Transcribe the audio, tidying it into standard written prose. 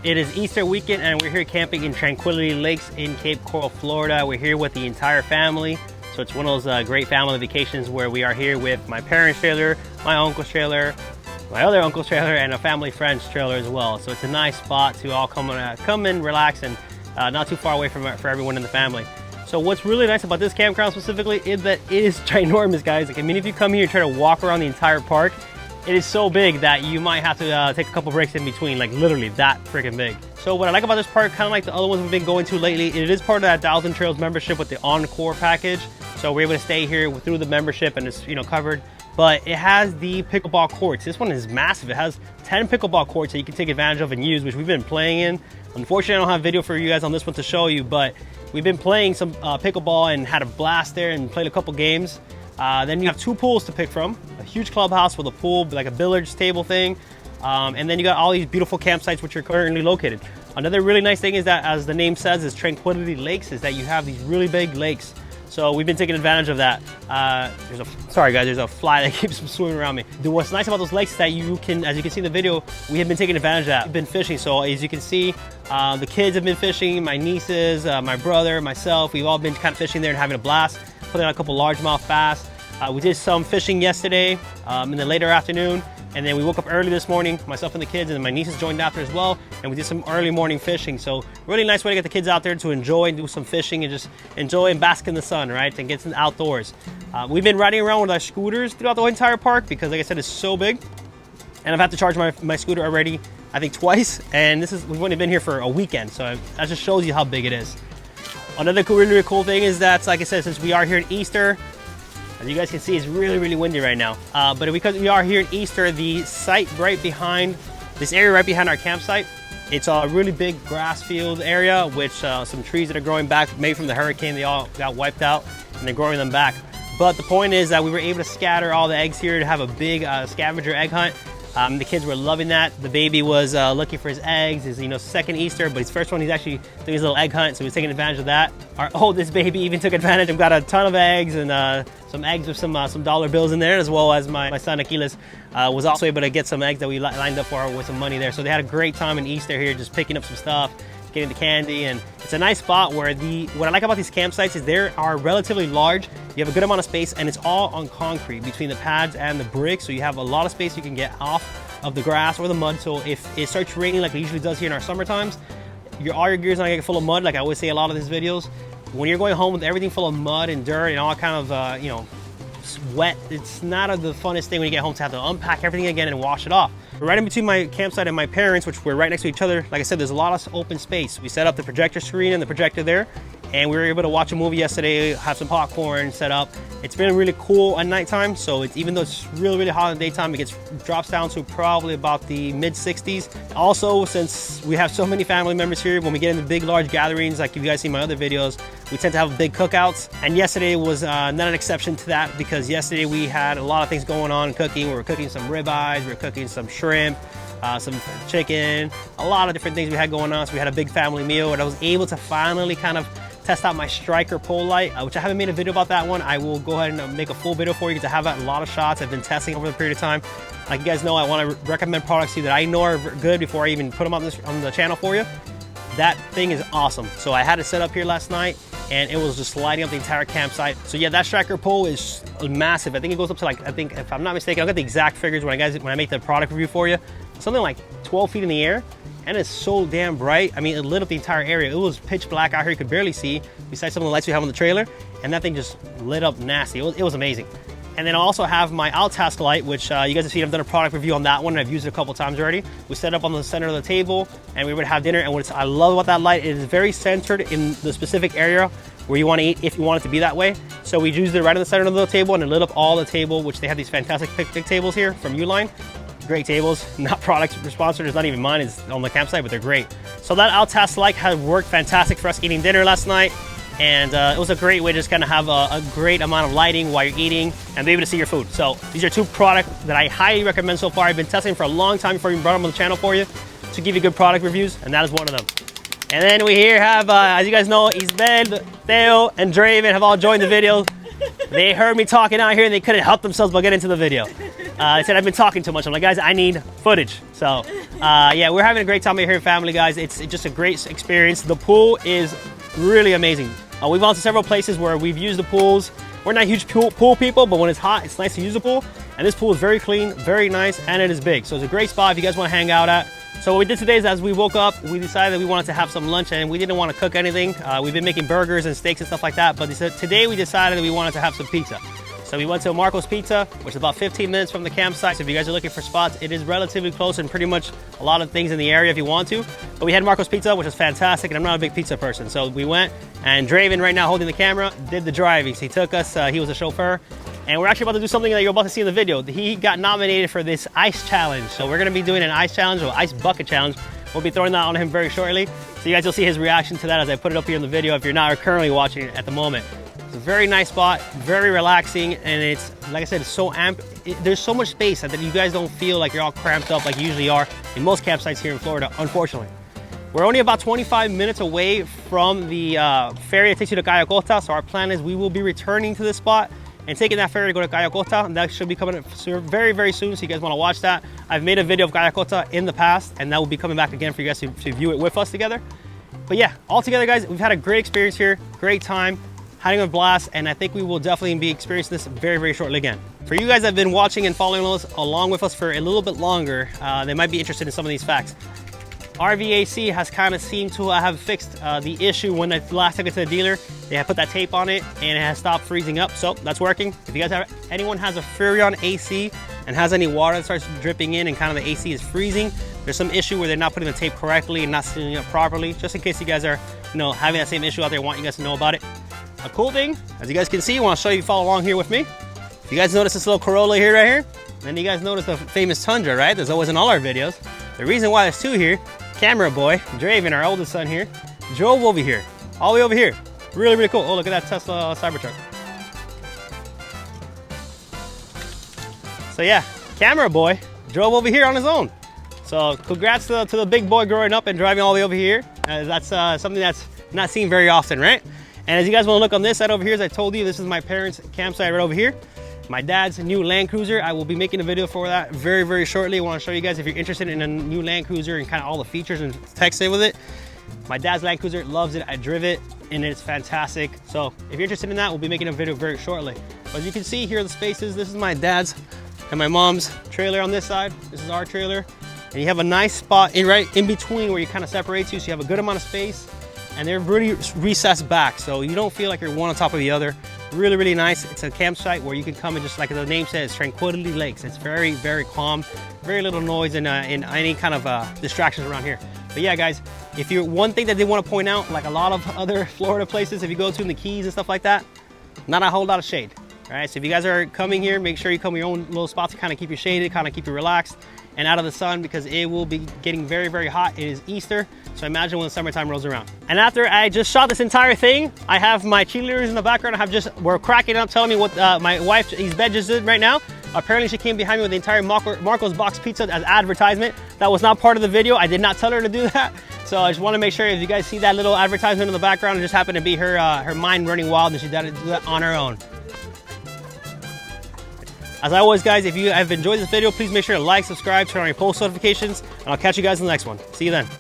It is Easter weekend and we're here camping in Tranquility Lakes in Cape Coral, Florida. We're here with the entire family. So it's one of those great family vacations where we are here with my parents' trailer, my uncle's trailer, my other uncle's trailer, and a family friend's trailer as well. So it's a nice spot to all come and relax, and not too far away from for everyone in the family. So what's really nice about this campground specifically is that it is ginormous, guys. Like, I mean, if you come here and try to walk around the entire park, it is so big that you might have to take a couple breaks in between, like literally that freaking big. So what I like about this park, kind of like the other ones we've been going to lately, it is part of that 1,000 Trails membership with the Encore package. So we're able to stay here through the membership and it's, you know, covered. But it has the pickleball courts. This one is massive. It has 10 pickleball courts that you can take advantage of and use, which we've been playing in. Unfortunately, I don't have video for you guys on this one to show you, but we've been playing some pickleball and had a blast there and played a couple games. Then you have 2 pools to pick from, a huge clubhouse with a pool, like a billiards table thing. And then you got all these beautiful campsites which are currently located. Another really nice thing is that, as the name says, is Tranquility Lakes, is that you have these really big lakes. So we've been taking advantage of that. Sorry guys, there's a fly that keeps swimming around me. What's nice about those lakes is that you can, as you can see in the video, we have been taking advantage of that. We've been fishing, so as you can see, the kids have been fishing, my nieces, my brother, myself, we've all been kind of fishing there and having a blast, putting on a couple largemouth bass. We did some fishing yesterday in the later afternoon, and then we woke up early this morning, myself and the kids, and my nieces joined after as well, and we did some early morning fishing. So really nice way to get the kids out there to enjoy and do some fishing and just enjoy and bask in the sun, right, and get some outdoors. We've been riding around with our scooters throughout the entire park because, like I said, it's so big, and I've had to charge my scooter already, I think twice, and we've only been here for a weekend, so that just shows you how big it is. Another really cool thing is that, like I said, since we are here in Easter, as you guys can see, it's really windy right now. But because we are here in Easter, the site right behind, this area right behind our campsite, it's a really big grass field area, which some trees that are growing back, maybe from the hurricane, they all got wiped out, and they're growing them back. But the point is that we were able to scatter all the eggs here to have a big scavenger egg hunt. The kids were loving that. The baby was looking for his eggs, his second Easter, but his first one, he's actually doing his little egg hunt, so he's taking advantage of that. Our oldest baby even took advantage and got a ton of eggs, and some eggs with some dollar bills in there, as well as my son Achilles was also able to get some eggs that we lined up for with some money there. So they had a great time in Easter here, just picking up some stuff, getting the candy, and it's a nice spot where what I like about these campsites is they are relatively large. You have a good amount of space, and it's all on concrete between the pads and the bricks, so you have a lot of space you can get off of the grass or the mud. So if it starts raining like it usually does here in our summer times, all your gear's not gonna get full of mud, like I always say a lot of these videos. When you're going home with everything full of mud and dirt and all kind of wet, it's not the funnest thing when you get home to have to unpack everything again and wash it off. Right in between my campsite and my parents, which we're right next to each other, like I said, there's a lot of open space. We set up the projector screen and the projector there, and we were able to watch a movie yesterday, have some popcorn set up. It's been really cool at nighttime, so even though it's really hot in the daytime, it drops down to probably about the mid-60s. Also, since we have so many family members here, when we get into big, large gatherings, like if you guys see my other videos, we tend to have big cookouts. And yesterday was not an exception to that, because yesterday we had a lot of things going on cooking. We were cooking some ribeyes, we were cooking some shrimp, some chicken, a lot of different things we had going on. So we had a big family meal, and I was able to finally kind of test out my striker pole light, which I haven't made a video about that one. I will go ahead and make a full video for you because I have a lot of shots I've been testing over the period of time. Like you guys know, I want to recommend products to you that I know are good before I even put them on the channel for you. That thing is awesome. So I had it set up here last night, and it was just lighting up the entire campsite. So yeah, that striker pole is massive. I think it goes up to, like, I think if I'm not mistaken, I'll get the exact figures when I make the product review for you. Something like 12 feet in the air, and it's so damn bright. I mean, it lit up the entire area. It was pitch black out here. You could barely see, besides some of the lights we have on the trailer, and that thing just lit up nasty. It was amazing. And then I also have my Outask light, which you guys have seen. I've done a product review on that one, and I've used it a couple times already. We set it up on the center of the table, and we would have dinner. And what I love about that light, it is very centered in the specific area where you want to eat, if you want it to be that way. So we used it right in the center of the table, and it lit up all the table, which they have these fantastic picnic tables here from Uline. Great tables, not product sponsored, it's not even mine, it's on the campsite, but they're great. So that Outask light has worked fantastic for us eating dinner last night, and it was a great way to just kind of have a great amount of lighting while you're eating and be able to see your food. So these are 2 products that I highly recommend so far. I've been testing for a long time before I even brought them on the channel for you to give you good product reviews, and that is one of them. And then we here have, as you guys know, Isabel, Theo, and Draven have all joined the video. They heard me talking out here and they couldn't help themselves but get into the video. They said I've been talking too much. I'm like, guys, I need footage. So yeah, we're having a great time here in family, guys. It's just a great experience. The pool is really amazing. We've gone to several places where we've used the pools. We're not huge pool people, but when it's hot, it's nice to use the pool. And this pool is very clean, very nice, and it is big. So it's a great spot if you guys want to hang out at. So what we did today is, as we woke up, we decided that we wanted to have some lunch, and we didn't want to cook anything. We've been making burgers and steaks and stuff like that, but today we decided that we wanted to have some pizza. So we went to Marco's Pizza, which is about 15 minutes from the campsite. So if you guys are looking for spots, it is relatively close and pretty much a lot of things in the area if you want to. But we had Marco's Pizza, which is fantastic, and I'm not a big pizza person. So we went, and Draven, right now holding the camera, did the driving. So he took us, he was a chauffeur. And we're actually about to do something that you're about to see in the video. He got nominated for this ice challenge. So we're gonna be doing an ice challenge or ice bucket challenge. We'll be throwing that on him very shortly. So you guys will see his reaction to that as I put it up here in the video if you're not currently watching it at the moment. It's a very nice spot, very relaxing, and it's, like I said, it's so there's so much space that you guys don't feel like you're all cramped up like you usually are in most campsites here in Florida, unfortunately. We're only about 25 minutes away from the ferry that takes you to Cayo Costa, so our plan is we will be returning to this spot and taking that ferry to go to Cayo Costa, and that should be coming up very, very soon, so you guys want to watch that. I've made a video of Cayo Costa in the past, and that will be coming back again for you guys to view it with us together. But yeah, all together, guys, we've had a great experience here, great time, having a blast, and I think we will definitely be experiencing this very, very shortly again. For you guys that have been watching and following us along with us for a little bit longer, they might be interested in some of these facts. RVAC has kind of seemed to have fixed the issue when I last took it to the dealer. They have put that tape on it and it has stopped freezing up, so that's working. If you guys have, anyone has a Furrion AC and has any water that starts dripping in and kind of the AC is freezing, there's some issue where they're not putting the tape correctly and not sealing it properly, just in case you guys are, having that same issue out there, want you guys to know about it. A cool thing, as you guys can see, I want to show you, follow along here with me. If you guys notice this little Corolla here, right here, then you guys notice the famous Tundra, right? There's always in all our videos. The reason why there's two here, camera boy, Draven, our oldest son here, drove over here, all the way over here. Really, really cool. Oh, look at that Tesla Cybertruck. So yeah, camera boy drove over here on his own. So congrats to the big boy growing up and driving all the way over here. That's something that's not seen very often, right? And as you guys want to look on this side over here, as I told you, this is my parents' campsite right over here. My dad's new Land Cruiser. I will be making a video for that very, very shortly. I want to show you guys if you're interested in a new Land Cruiser and kind of all the features and text in with it. My dad's Land Cruiser, loves it. I drive it and it's fantastic. So if you're interested in that, we'll be making a video very shortly. But as you can see here are the spaces. This is my dad's and my mom's trailer on this side. This is our trailer. And you have a nice spot right in between where you kind of separates you, so you have a good amount of space. And they're really recessed back, so you don't feel like you're one on top of the other. Really, really nice. It's a campsite where you can come and just like the name says, Tranquility Lakes. It's very, very calm, very little noise and any kind of distractions around here. But yeah, guys, if you're one thing that they want to point out, like a lot of other Florida places, if you go to in the Keys and stuff like that, not a whole lot of shade. All right, so if you guys are coming here, make sure you come to your own little spots to kind of keep you shaded, kind of keep you relaxed and out of the sun, because it will be getting very, very hot. It is Easter, so imagine when the summertime rolls around. And after I just shot this entire thing, I have my cheerleaders in the background. We're cracking up, telling me what my wife, bed just did right now. Apparently she came behind me with the entire Marco's Box Pizza as advertisement. That was not part of the video. I did not tell her to do that. So I just want to make sure if you guys see that little advertisement in the background, it just happened to be her mind running wild, and she did that on her own. As always, guys, if you have enjoyed this video, please make sure to like, subscribe, turn on your post notifications, and I'll catch you guys in the next one. See you then.